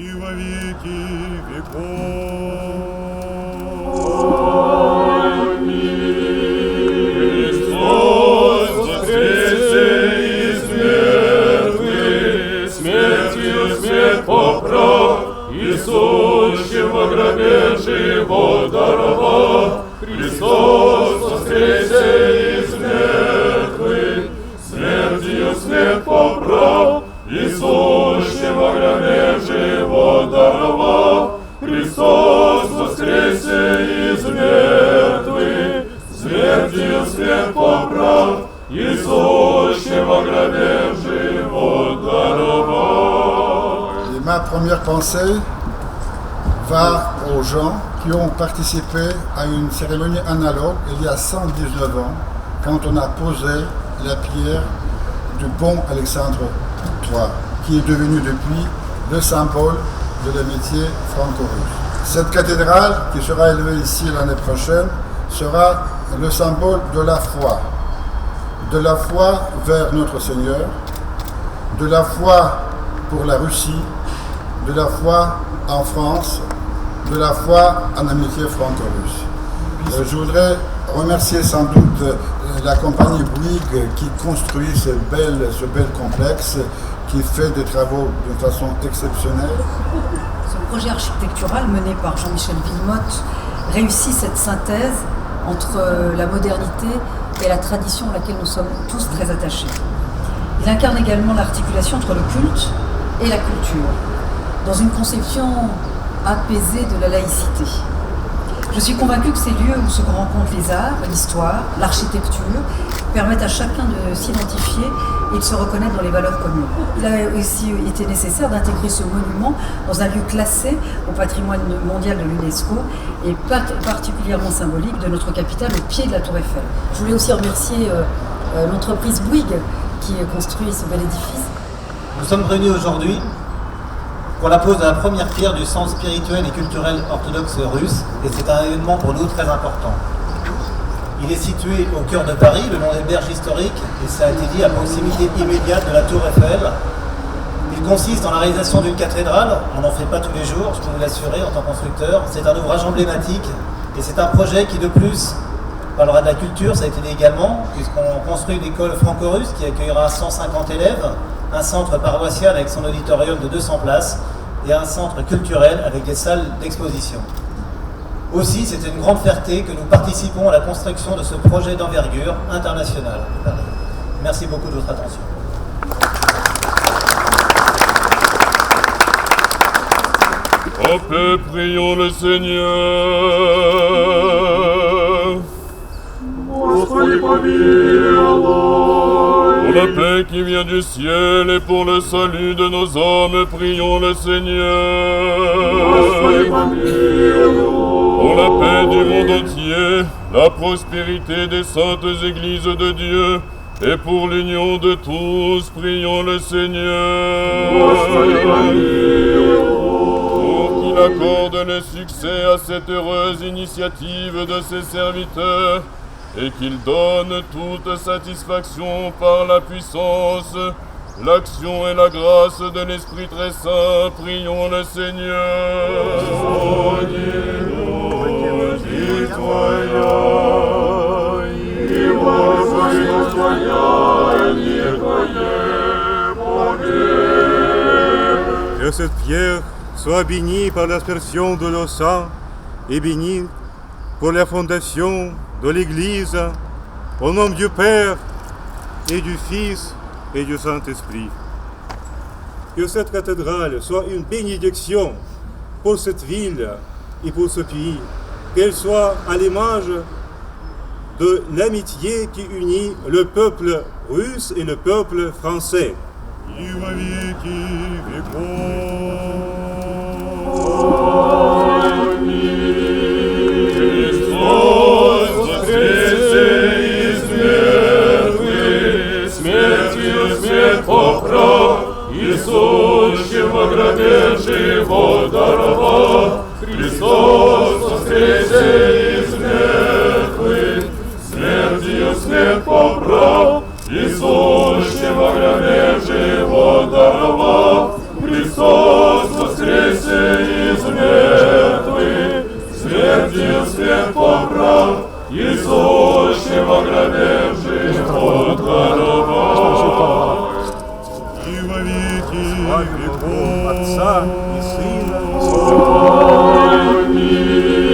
и во веки веков. Христос воскресе из мертвых, смертью смерть поправ, и сущим во гробе живот даровав. Христос воскресе из мертвых, смертью смерть поправ, и сущим во гробе живот даровав. Христос воскресе из мертвых, смертью смерть поправ, и сущим во гробе живот даровав. Et ma première pensée va aux gens qui ont participé à une cérémonie analogue il y a 119 ans, quand on a posé la pierre du pont Alexandre III, qui est devenu depuis le symbole de l'amitié franco-russe. Cette cathédrale, qui sera élevée ici l'année prochaine, sera le symbole de la foi vers notre Seigneur, de la foi pour la Russie, de la foi en France, de la foi en amitié franco-russe. Je voudrais remercier sans doute la compagnie Bouygues qui construit ce bel complexe, qui fait des travaux d'une façon exceptionnelle. Ce projet architectural mené par Jean-Michel Villemotte réussit cette synthèse entre la modernité et la tradition à laquelle nous sommes tous très attachés. Il incarne également l'articulation entre le culte et la culture, dans une conception apaisée de la laïcité. Je suis convaincue que ces lieux où se rencontrent les arts, l'histoire, l'architecture, permettent à chacun de s'identifier et de se reconnaître dans les valeurs communes. Il a aussi été nécessaire d'intégrer ce monument dans un lieu classé au patrimoine mondial de l'UNESCO et particulièrement symbolique de notre capitale au pied de la Tour Eiffel. Je voulais aussi remercier l'entreprise Bouygues qui construit ce bel édifice. Nous sommes réunis aujourd'hui pour la pose de la première pierre du centre spirituel et culturel orthodoxe russe, et c'est un événement pour nous très important. Il est situé au cœur de Paris, le long des berges historiques, et ça a été dit à proximité immédiate de la Tour Eiffel. Il consiste en la réalisation d'une cathédrale, on n'en fait pas tous les jours, je peux vous l'assurer en tant que constructeur. C'est un ouvrage emblématique, et c'est un projet qui de plus parlera de la culture, ça a été dit également, puisqu'on construit une école franco-russe qui accueillera 150 élèves, un centre paroissial avec son auditorium de 200 places et un centre culturel avec des salles d'exposition. Aussi, c'est une grande fierté que nous participons à la construction de ce projet d'envergure internationale. Merci beaucoup de votre attention. En paix, prions le Seigneur. Господи, помилуй. Pour la paix qui vient du ciel et pour le salut de nos âmes, prions le Seigneur. Господи, помилуй. Pour la paix du monde entier, la prospérité des saintes églises de Dieu, et pour l'union de tous, prions le Seigneur. Господи, помилуй. Pour qu'il accorde le succès à cette heureuse initiative de ses serviteurs, et qu'il donne toute satisfaction par la puissance, l'action et la grâce de l'Esprit très saint, prions le Seigneur. Que cette pierre soit bénie par l'aspersion de l'eau saint et bénie pour la fondation de l'Église, au nom du Père et du Fils et du Saint-Esprit. Que cette cathédrale soit une bénédiction pour cette ville et pour ce pays, qu'elle soit à l'image de l'amitié qui unit le peuple russe et le peuple français. И во веки веков. Сущим во гробе живот даровав. Христос воскресе из мертвых, смертью смерть поправ. И сущим во гробе живот даровав. Христос воскресе Иисусе во гробе живот даровал. И во веки веков Отца и Сына и Святого. Аминь.